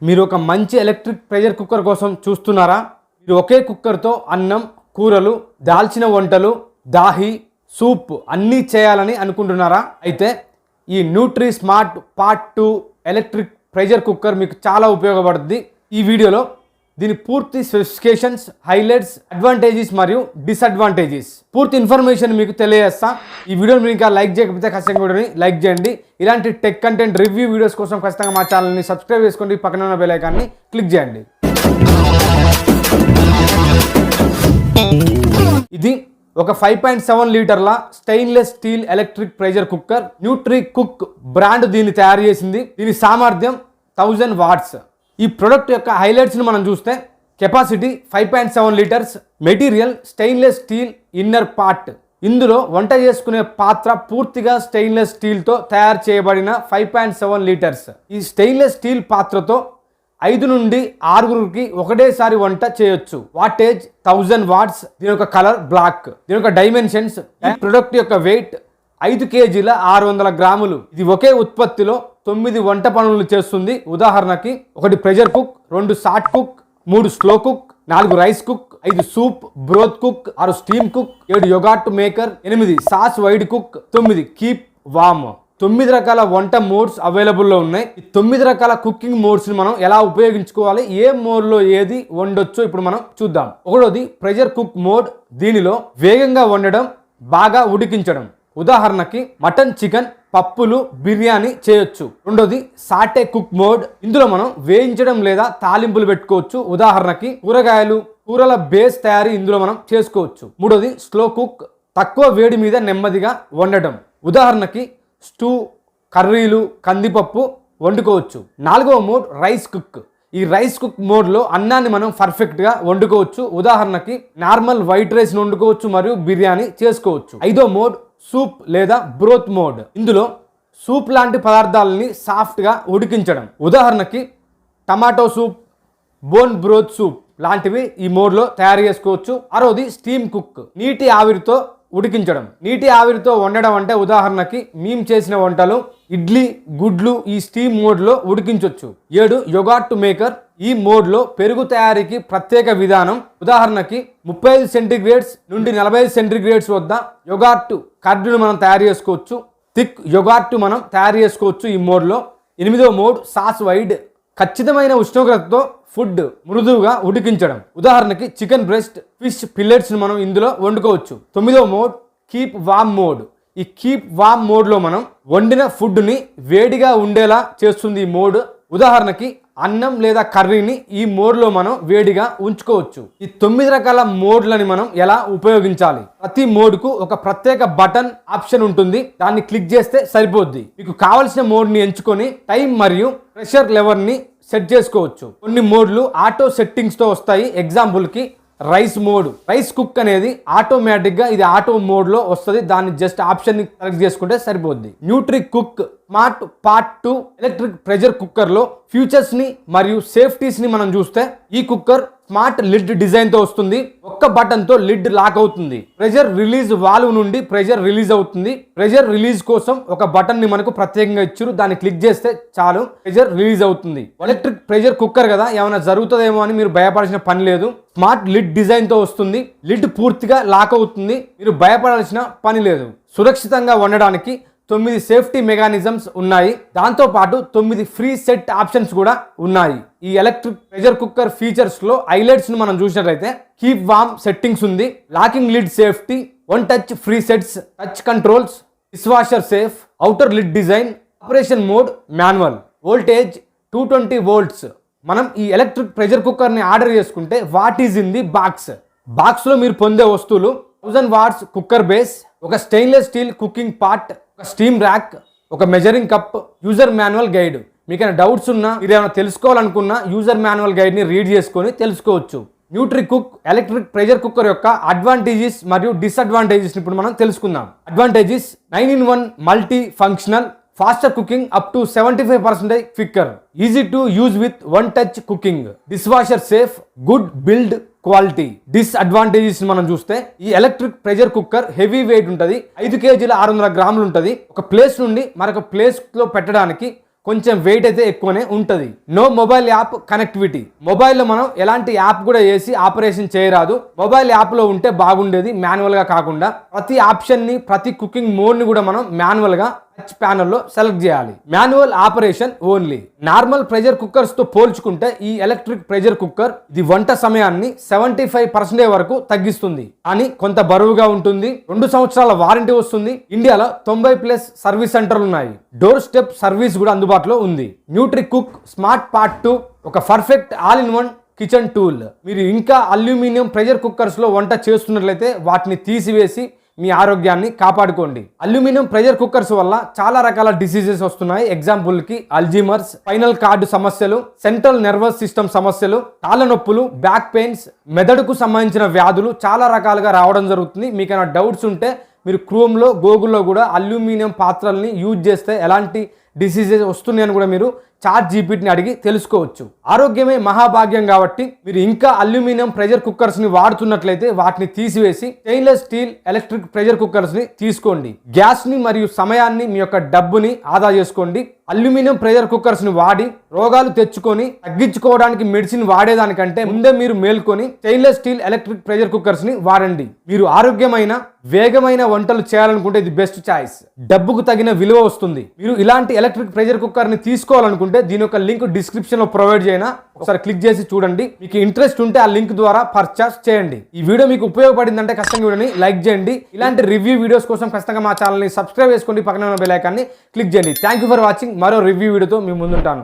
మీరు ఒక మంచి ఎలక్ట్రిక్ ప్రెషర్ కుక్కర్ కోసం చూస్తున్నారా? మీరు ఒకే కుక్కర్తో అన్నం, కూరలు, దాల్చిన వంటలు, దాహి, సూప్ అన్నీ చేయాలని అనుకుంటున్నారా? అయితే ఈ Nutri smart part 2 electric pressure cooker మీకు చాలా ఉపయోగపడుతుంది. ఈ వీడియోలో దీని పూర్తి స్పెసిఫికేషన్స్, హైలైట్స్, అడ్వాంటేజెస్ మరియు డిసడ్వాంటేజెస్ పూర్తి ఇన్ఫర్మేషన్ మీకు తెలియజేస్తా. ఈ వీడియోని మీరు ఇంకా లైక్ చేయకపోతే ఖచ్చితంగా వీడియోని లైక్ చేయండి. ఇలాంటి టెక్ కంటెంట్ రివ్యూ వీడియోస్ కోసం ఖచ్చితంగా మా ఛానల్ని సబ్స్క్రైబ్ చేసుకోండి, పక్కన ఉన్న బెల్ ఐకాన్ని క్లిక్ చేయండి. ఇది ఒక 5.7 లీటర్ల stainless steel electric pressure cooker. Nutri cook brand దీన్ని తయారు చేసింది. దీని సామర్థ్యం 1000 వాట్స్. ఈ ప్రొడక్ట్ యొక్క హైలైట్స్ని మనం చూస్తే capacity 5.7 litres, material stainless steel inner part. ఇందులో వంట చేసుకునే పాత్ర పూర్తిగా స్టెయిన్లెస్ స్టీల్తో తయారు చేయబడిన 5.7 లీటర్స్. ఈ స్టెయిన్లెస్ స్టీల్ పాత్రతో 5 నుండి 6 ఒకటేసారి వంట చేయొచ్చు. Wattage 1000 watts. దీని యొక్క కలర్ బ్లాక్. దీని యొక్క డైమెన్షన్స్, ఈ ప్రొడక్ట్ యొక్క వెయిట్ 5 కేజీల 600 గ్రాములు. ఇది ఒకే ఉత్పత్తిలో 9 వంట పనులు చేస్తుంది. ఉదాహరణకి 1 pressure cook, 2 short cook, 3 slow cook, 4 rice cook, 5 soup broth cook, 6 steam cook, 7 yogurt maker, 8 sous vide cook, 9 keep warm. 9 రకాల వంట మోడ్స్ అవైలబుల్లో ఉన్నాయి. ఈ 9 రకాల కుకింగ్ మోడ్స్ని మనం ఎలా ఉపయోగించుకోవాలి, ఏ మోడ్లో ఏది వండొచ్చో ఇప్పుడు మనం చూద్దాం. ఒకటోది ప్రెషర్ కుక్ మోడ్. దీనిలో వేగంగా వండడం, బాగా ఉడికించడం. ఉదాహరణకి మటన్, చికెన్, పప్పులు, బిర్యానీ చేయొచ్చు. రెండోది సాటే కుక్ మోడ్. ఇందులో మనం వేయించడం లేదా తాలింపులు పెట్టుకోవచ్చు. ఉదాహరణకి కూరగాయలు, కూరల బేస్ తయారీ ఇందులో మనం చేసుకోవచ్చు. మూడోది స్లో కుక్. తక్కువ వేడి మీద నెమ్మదిగా వండడం. ఉదాహరణకి స్టూ, కర్రీలు, కందిపప్పు వండుకోవచ్చు. నాలుగవ మోడ్ రైస్ కుక్. ఈ రైస్ కుక్ మోడ్లో అన్నాన్ని మనం పర్ఫెక్ట్గా వండుకోవచ్చు. ఉదాహరణకి నార్మల్ వైట్ రైస్ని వండుకోవచ్చు మరియు బిర్యానీ చేసుకోవచ్చు. ఐదో మోడ్ సూప్ లేదా బ్రోత్ మోడ్. ఇందులో సూప్ లాంటి పదార్థాలని సాఫ్ట్గా ఉడికించడం. ఉదాహరణకి tomato soup, bone broth soup లాంటివి ఈ మోడ్లో తయారు చేసుకోవచ్చు. ఆరోది స్టీమ్ కుక్. నీటి ఆవిరితో ఉడికించడం. నీటి ఆవిరితో వండడం అంటే ఉదాహరణకి మేము చేసిన వంటలు, ఇడ్లీ, గుడ్లు ఈ స్టీమ్ మోడ్లో ఉడికించవచ్చు. 7 యోగర్ట్ మేకర్. ఈ మోడ్లో పెరుగు తయారీకి ప్రత్యేక విధానం. ఉదాహరణకి 35 సెంటీగ్రేడ్స్ నుండి 45 సెంటీగ్రేడ్స్ వద్ద యోగర్ట్ కర్డ్ను మనం తయారు చేసుకోవచ్చు. థిక్ యోగర్ట్ మనం తయారు చేసుకోవచ్చు ఈ మోడ్లో. 8వ మోడ్ సాస్ వైడ్. ఖచ్చితమైన ఉష్ణోగ్రతతో ఫుడ్ మృదువుగా ఉడికించడం. ఉదాహరణకి చికెన్ బ్రెస్ట్, ఫిష్ ఫిల్లెట్స్ని మనం ఇందులో వండుకోవచ్చు. 9వ మోడ్ కీప్ వామ్ మోడ్. ఈ కీప్ వామ్ మోడ్లో మనం వండిన ఫుడ్ని వేడిగా ఉండేలా చేస్తుంది ఈ మోడ్. ఉదాహరణకి అన్నం లేదా కర్రీని ఈ మోడ్లో మనం వేడిగా ఉంచుకోవచ్చు. ఈ 9 రకాల మోడ్లని మనం ఎలా ఉపయోగించాలి? ప్రతి మోడ్కు ఒక ప్రత్యేక బటన్ ఆప్షన్ ఉంటుంది. దాన్ని క్లిక్ చేస్తే సరిపోద్ది. మీకు కావలసిన మోడ్ని ఎంచుకొని టైం మరియు ప్రెషర్ లెవెల్ని సెట్ చేసుకోవచ్చు. కొన్ని మోడ్లు ఆటో సెట్టింగ్స్తో వస్తాయి. ఎగ్జాంపుల్కి రైస్ మోడ్. రైస్ కుక్ అనేది ఆటోమేటిక్గా ఇది ఆటో మోడ్లో వస్తుంది. దాన్ని జస్ట్ ఆప్షన్ని సెలెక్ట్ చేసుకుంటే సరిపోద్ది. Nutri cook smart part 2 electric pressure కుక్కర్లో ఫీచర్స్ని మరియు సేఫ్టీస్ని మనం చూస్తే ఈ కుక్కర్ స్మార్ట్ లిడ్ డిజైన్తో వస్తుంది. ఒక్క బటన్తో లిడ్ లాక్ అవుతుంది. ప్రెషర్ రిలీజ్ వాల్వ్ నుండి ప్రెషర్ రిలీజ్ అవుతుంది. ప్రెషర్ రిలీజ్ కోసం ఒక బటన్ని మనకు ప్రత్యేకంగా ఇచ్చారు. దాన్ని క్లిక్ చేస్తే చాలు, ప్రెషర్ రిలీజ్ అవుతుంది. ఎలక్ట్రిక్ ప్రెషర్ కుక్కర్ కదా, ఏమైనా జరుగుతుందేమో అని మీరు భయపడాల్సిన పని లేదు. స్మార్ట్ లిడ్ డిజైన్తో వస్తుంది. లిడ్ పూర్తిగా లాక్ అవుతుంది. మీరు భయపడాల్సిన పని లేదు. సురక్షితంగా వండడానికి 9 సేఫ్టీ మెకానిజమ్స్ ఉన్నాయి. దాంతోపాటు 9 ఫ్రీ సెట్ ఆప్షన్స్ కూడా ఉన్నాయి. ఈ ఎలక్ట్రిక్ ప్రెషర్ కుక్కర్ ఫీచర్స్లో హైలైట్స్ను మనం చూసినట్లయితే కీప్ వామ్ సెట్టింగ్స్ ఉంది, locking lid safety, 1 touch free sets, touch controls, dish washer safe, outer lid design, operation mode manual, voltage 220 volts. మనం ఈ ఎలక్ట్రిక్ ప్రెషర్ కుక్కర్ని ఆర్డర్ చేసుకుంటే what is in the box? బాక్స్లో మీరు పొందే వస్తువులు 1000 వాట్స్ కుక్కర్ బేస్, ఒక స్టెయిన్లెస్ స్టీల్ కుకింగ్ పార్ట్, ఒక స్టీమ్ ర్యాక్, ఒక measuring cup, user manual guide. మీకైనా డౌట్స్ ఉన్నా, మీరు ఏమైనా తెలుసుకోవాలనుకున్నా యూజర్ మాన్యువల్ గైడ్ని రీడ్ చేసుకొని తెలుసుకోవచ్చు. Nutri cook electric pressure cooker యొక్క అడ్వాంటేజెస్ మరియు డిసడ్వాంటేజెస్ ఇప్పుడు మనం తెలుసుకుందాం. Advantages: 9-in-1 multi functional, faster cooking up to 75% quicker, easy to use with 1 touch cooking, dish washer safe, good build quality. Disadvantages మనం చూస్తే ఈ electric pressure cooker heavy weight ఉంటుంది. 5 కేజీల 600 గ్రాములు ఉంటుంది. ఒక ప్లేస్ నుండి మరొక ప్లేస్ లో పెట్టడానికి కొంచెం వెయిట్ అయితే ఎక్కువనే ఉంటుంది. No mobile app connectivity. మొబైల్లో మనం ఎలాంటి యాప్ కూడా వేసి ఆపరేషన్ చేయరాదు. మొబైల్ యాప్లో ఉంటే బాగుండేది, మాన్యువల్గా కాకుండా. ప్రతి ఆప్షన్ని, ప్రతి కుకింగ్ మోడ్ని కూడా మనం మాన్యువల్గా టచ్ ప్యానల్లో సెలెక్ట్ చేయాలి. Manual operation only. Normal pressure cookers తో పోల్చుకుంటే ఈ ఎలక్ట్రిక్ ప్రెషర్ కుక్కర్ ఇది వంట సమయాన్ని 75% వరకు తగ్గిస్తుంది, అని కొంత బరువుగా ఉంటుంది. 2 సంవత్సరాల వారంటీ వస్తుంది. ఇండియాలో 90+ సర్వీస్ సెంటర్లు ఉన్నాయి. డోర్ స్టెప్ సర్వీస్ కూడా అందుబాటులో ఉంది. న్యూట్రీ కుక్ స్మార్ట్ పార్ట్ 2 ఒక perfect all in one kitchen tool. మీరు ఇంకా అల్యూమినియం ప్రెషర్ కుక్కర్స్ లో వంట చేస్తున్నట్లయితే వాటిని తీసివేసి మీ ఆరోగ్యాన్ని కాపాడుకోండి. అల్యూమినియం ప్రెషర్ కుక్కర్స్ వల్ల చాలా రకాల డిసీజెస్ వస్తున్నాయి. ఎగ్జాంపుల్ కి అల్జీమర్స్, స్పైనల్ కార్డు సమస్యలు, సెంట్రల్ నర్వస్ సిస్టమ్ సమస్యలు, కాళ్ళ నొప్పులు, బ్యాక్ పెయిన్స్, మెదడుకు సంబంధించిన వ్యాధులు చాలా రకాలుగా రావడం జరుగుతుంది. మీకు ఏమైనా డౌట్స్ ఉంటే మీరు క్రోమ్లో, గూగుల్లో కూడా అల్యూమినియం పాత్రల్ని యూజ్ చేస్తే ఎలాంటి డిసీజెస్ వస్తున్నాయని కూడా మీరు చాట్ జీపీటీని అడిగి తెలుసుకోవచ్చు. ఆరోగ్యమే మహాభాగ్యం కాబట్టి మీరు ఇంకా అల్యూమినియం ప్రెషర్ కుక్కర్స్ ని వాడుతున్నట్లయితే వాటిని తీసివేసి stainless steel electric pressure cookers ని తీసుకోండి. గ్యాస్ ని మరియు సమయాన్ని, మీ యొక్క డబ్బుని ఆదా చేసుకోండి. అల్యూమినియం ప్రెషర్ కుక్కర్స్ ని వాడి రోగాలు తెచ్చుకొని తగ్గించుకోవడానికి మెడిసిన్ వాడేదానికంటే ముందే మీరు మేల్కొని stainless steel electric pressure cookers ని వాడండి. మీరు ఆరోగ్యమైన, వేగమైన వంటలు చేయాలనుకుంటే ఇది బెస్ట్ చాయిస్. డబ్బుకు తగిన విలువ వస్తుంది. మీరు ఇలాంటి ఎలక్ట్రిక్ ప్రెషర్ కుక్కర్ ని తీసుకోవాలనుకుంటే దీని యొక్క లింక్ డిస్క్రిప్షన్ లో ప్రొవైడ్ చేయనా, ఒకసారి క్లిక్ చేసి చూడండి. మీకు ఇంట్రెస్ట్ ఉంటే ఆ లింక్ ద్వారా పర్చేస్ చేయండి. ఈ వీడియో మీకు ఉపయోగపడిందంటే ఖచ్చితంగా వీడియోని లైక్ చేయండి. ఇలాంటి రివ్యూ వీడియోస్ కోసం ఖచ్చితంగా మా ఛానల్ని సబ్స్క్రైబ్ చేసుకోండి. పక్కన ఉన్న బెల్ ఐకాన్ని క్లిక్ చేయండి. Thank you for watching. మరో రివ్యూ వీడియోతో మీ ముందుంటాను.